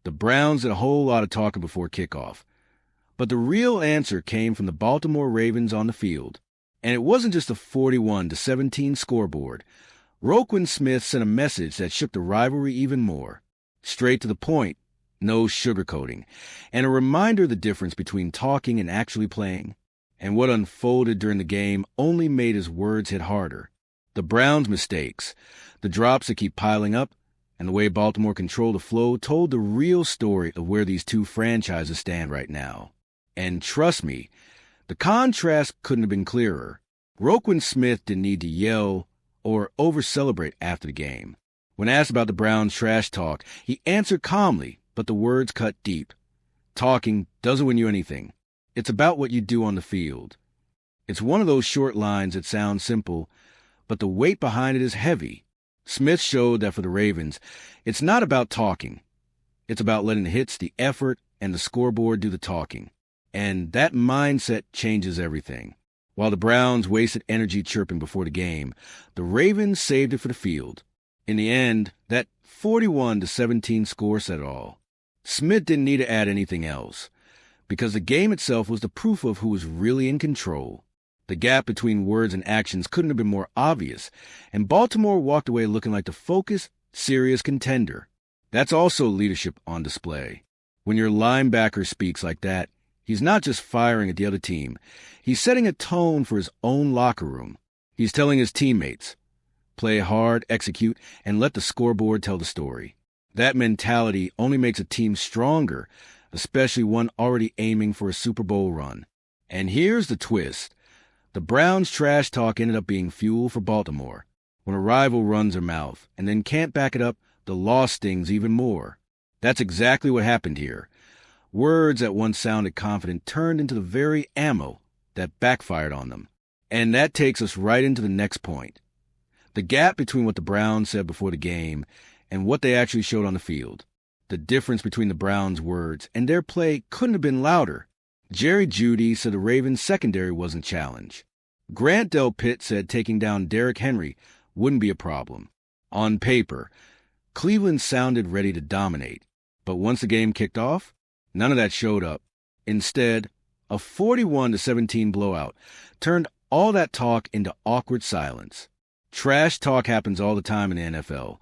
The Browns did a whole lot of talking before kickoff. But the real answer came from the Baltimore Ravens on the field. And it wasn't just a 41-17 scoreboard. Roquan Smith sent a message that shook the rivalry even more. Straight to the point, no sugarcoating, and a reminder of the difference between talking and actually playing. And what unfolded during the game only made his words hit harder. The Browns' mistakes, the drops that keep piling up, and the way Baltimore controlled the flow told the real story of where these two franchises stand right now. And trust me, the contrast couldn't have been clearer. Roquan Smith didn't need to yell or over-celebrate after the game. When asked about the Browns' trash talk, he answered calmly, but the words cut deep. Talking doesn't win you anything. It's about what you do on the field. It's one of those short lines that sound simple, but the weight behind it is heavy. Smith showed that for the Ravens, it's not about talking. It's about letting the hits, the effort, and the scoreboard do the talking. And that mindset changes everything. While the Browns wasted energy chirping before the game, the Ravens saved it for the field. In the end, that 41-17 score said it all. Smith didn't need to add anything else, because the game itself was the proof of who was really in control. The gap between words and actions couldn't have been more obvious, and Baltimore walked away looking like the focused, serious contender. That's also leadership on display. When your linebacker speaks like that, he's not just firing at the other team. He's setting a tone for his own locker room. He's telling his teammates, play hard, execute, and let the scoreboard tell the story. That mentality only makes a team stronger, especially one already aiming for a Super Bowl run. And here's the twist. The Browns' trash talk ended up being fuel for Baltimore. When a rival runs their mouth and then can't back it up, the loss stings even more. That's exactly what happened here. Words that once sounded confident turned into the very ammo that backfired on them. And that takes us right into the next point. The gap between what the Browns said before the game and what they actually showed on the field. The difference between the Browns' words and their play couldn't have been louder. Jerry Jeudy said the Ravens' secondary wasn't challenged. Grant Delpit said taking down Derrick Henry wouldn't be a problem. On paper, Cleveland sounded ready to dominate. But once the game kicked off, none of that showed up. Instead, a 41-17 blowout turned all that talk into awkward silence. Trash talk happens all the time in the NFL,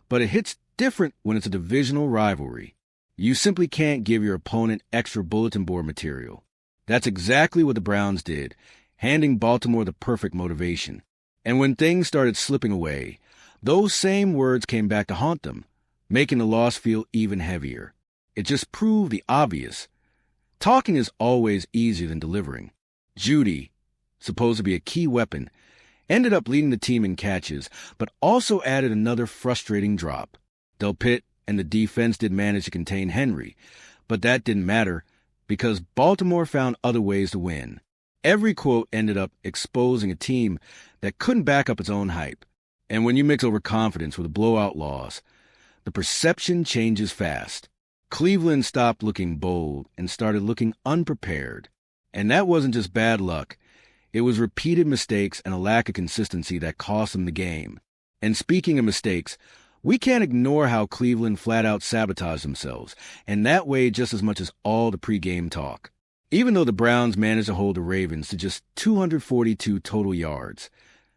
but it hits different when it's a divisional rivalry. You simply can't give your opponent extra bulletin board material. That's exactly what the Browns did, handing Baltimore the perfect motivation. And when things started slipping away, those same words came back to haunt them, making the loss feel even heavier. It just proved the obvious. Talking is always easier than delivering. Jeudy, supposed to be a key weapon, ended up leading the team in catches, but also added another frustrating drop. Delpit and the defense did manage to contain Henry, but that didn't matter because Baltimore found other ways to win. Every quote ended up exposing a team that couldn't back up its own hype. And when you mix overconfidence with a blowout loss, the perception changes fast. Cleveland stopped looking bold and started looking unprepared. And that wasn't just bad luck. It was repeated mistakes and a lack of consistency that cost them the game. And speaking of mistakes, we can't ignore how Cleveland flat-out sabotaged themselves, and that weighed just as much as all the pregame talk. Even though the Browns managed to hold the Ravens to just 242 total yards,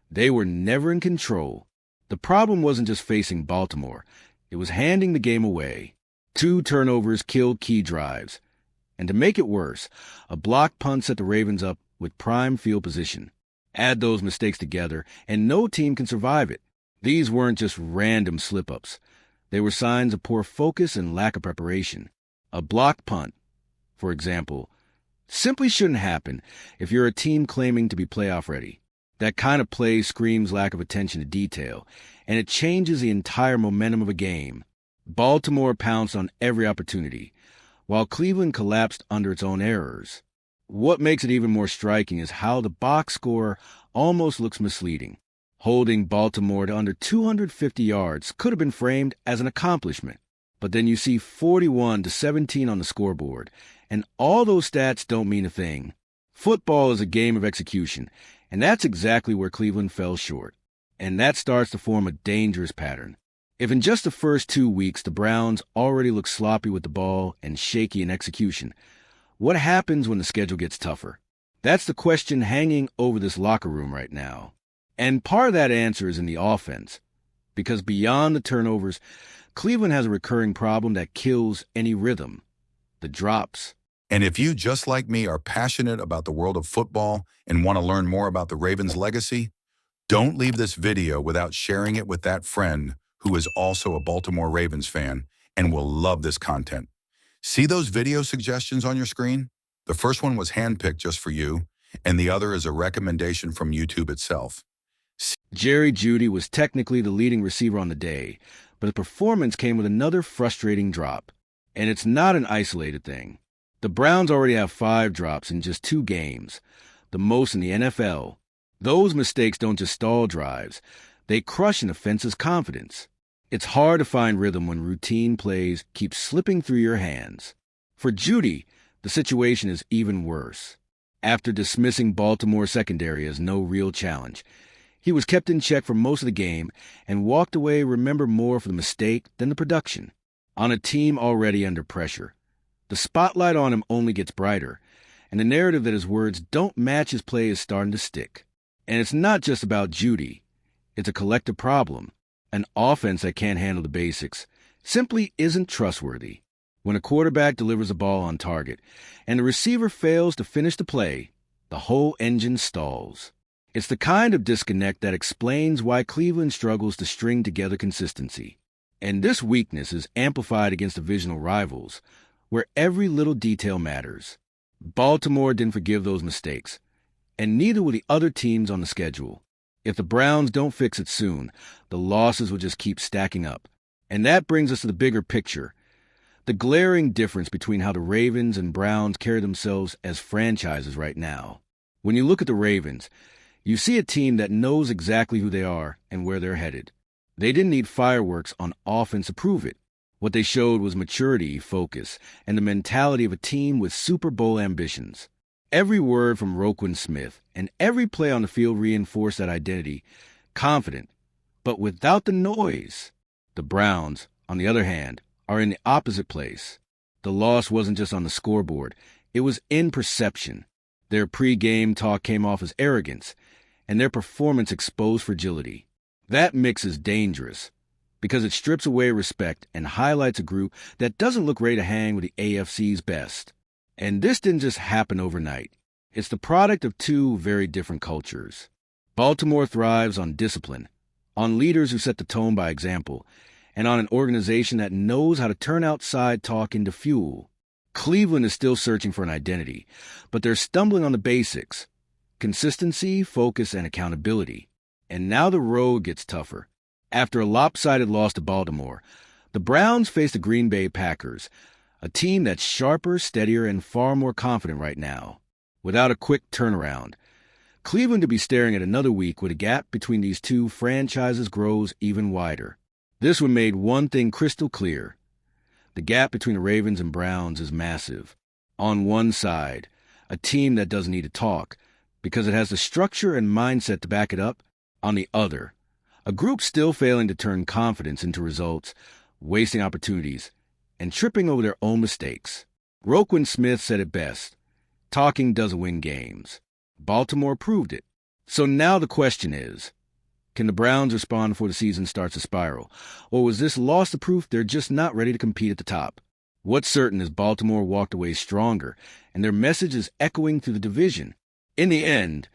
they were never in control. The problem wasn't just facing Baltimore. It was handing the game away. 2 turnovers killed key drives. And to make it worse, a block punt set the Ravens up with prime field position. Add those mistakes together, and no team can survive it. These weren't just random slip-ups. They were signs of poor focus and lack of preparation. A block punt, for example, simply shouldn't happen if you're a team claiming to be playoff ready. That kind of play screams lack of attention to detail, and it changes the entire momentum of a game. Baltimore pounced on every opportunity, while Cleveland collapsed under its own errors. What makes it even more striking is how the box score almost looks misleading. Holding Baltimore to under 250 yards could have been framed as an accomplishment. But then you see 41-17 on the scoreboard, and all those stats don't mean a thing. Football is a game of execution, and that's exactly where Cleveland fell short. And that starts to form a dangerous pattern. If in just the first 2 weeks the Browns already look sloppy with the ball and shaky in execution, what happens when the schedule gets tougher? That's the question hanging over this locker room right now. And part of that answer is in the offense, because beyond the turnovers, Cleveland has a recurring problem that kills any rhythm: the drops. And if you, just like me, are passionate about the world of football and want to learn more about the Ravens' legacy, don't leave this video without sharing it with that friend who is also a Baltimore Ravens fan and will love this content. See those video suggestions on your screen? The first one was handpicked just for you, and the other is a recommendation from YouTube itself. Jerry Jeudy was technically the leading receiver on the day, but his performance came with another frustrating drop. And it's not an isolated thing. The Browns already have 5 drops in just 2 games, the most in the NFL. Those mistakes don't just stall drives, they crush an offense's confidence. It's hard to find rhythm when routine plays keep slipping through your hands. For Jeudy, the situation is even worse. After dismissing Baltimore's secondary as no real challenge, he was kept in check for most of the game and walked away remembered more for the mistake than the production. On a team already under pressure, the spotlight on him only gets brighter, and the narrative that his words don't match his play is starting to stick. And it's not just about Jeudy. It's a collective problem. An offense that can't handle the basics simply isn't trustworthy. When a quarterback delivers a ball on target and the receiver fails to finish the play, the whole engine stalls. It's the kind of disconnect that explains why Cleveland struggles to string together consistency. And this weakness is amplified against divisional rivals, where every little detail matters. Baltimore didn't forgive those mistakes, and neither will the other teams on the schedule. If the Browns don't fix it soon, the losses will just keep stacking up. And that brings us to the bigger picture, the glaring difference between how the Ravens and Browns carry themselves as franchises right now. When you look at the Ravens, you see a team that knows exactly who they are and where they're headed. They didn't need fireworks on offense to prove it. What they showed was maturity, focus, and the mentality of a team with Super Bowl ambitions. Every word from Roquan Smith and every play on the field reinforced that identity, confident, but without the noise. The Browns, on the other hand, are in the opposite place. The loss wasn't just on the scoreboard, it was in perception. Their pre-game talk came off as arrogance, and their performance exposed fragility. That mix is dangerous, because it strips away respect and highlights a group that doesn't look ready to hang with the AFC's best. And this didn't just happen overnight. It's the product of 2 very different cultures. Baltimore thrives on discipline, on leaders who set the tone by example, and on an organization that knows how to turn outside talk into fuel. Cleveland is still searching for an identity, but they're stumbling on the basics: consistency, focus, and accountability. And now the road gets tougher. After a lopsided loss to Baltimore, the Browns face the Green Bay Packers, a team that's sharper, steadier, and far more confident right now. Without a quick turnaround, Cleveland to be staring at another week where the gap between these 2 franchises grows even wider. This one made one thing crystal clear. The gap between the Ravens and Browns is massive. On one side, a team that doesn't need to talk because it has the structure and mindset to back it up. On the other, a group still failing to turn confidence into results, wasting opportunities, and tripping over their own mistakes. Roquan Smith said it best: talking doesn't win games. Baltimore proved it. So now the question is, can the Browns respond before the season starts to spiral? Or was this loss the proof they're just not ready to compete at the top? What's certain is Baltimore walked away stronger, and their message is echoing through the division. In the end,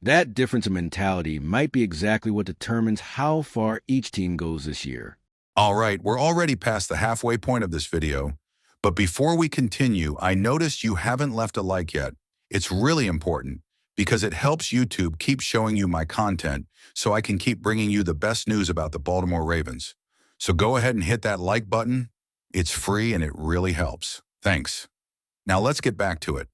that difference in mentality might be exactly what determines how far each team goes this year. All right, we're already past the halfway point of this video, but before we continue, I noticed you haven't left a like yet. It's really important because it helps YouTube keep showing you my content so I can keep bringing you the best news about the Baltimore Ravens. So go ahead and hit that like button. It's free and it really helps. Thanks. Now let's get back to it.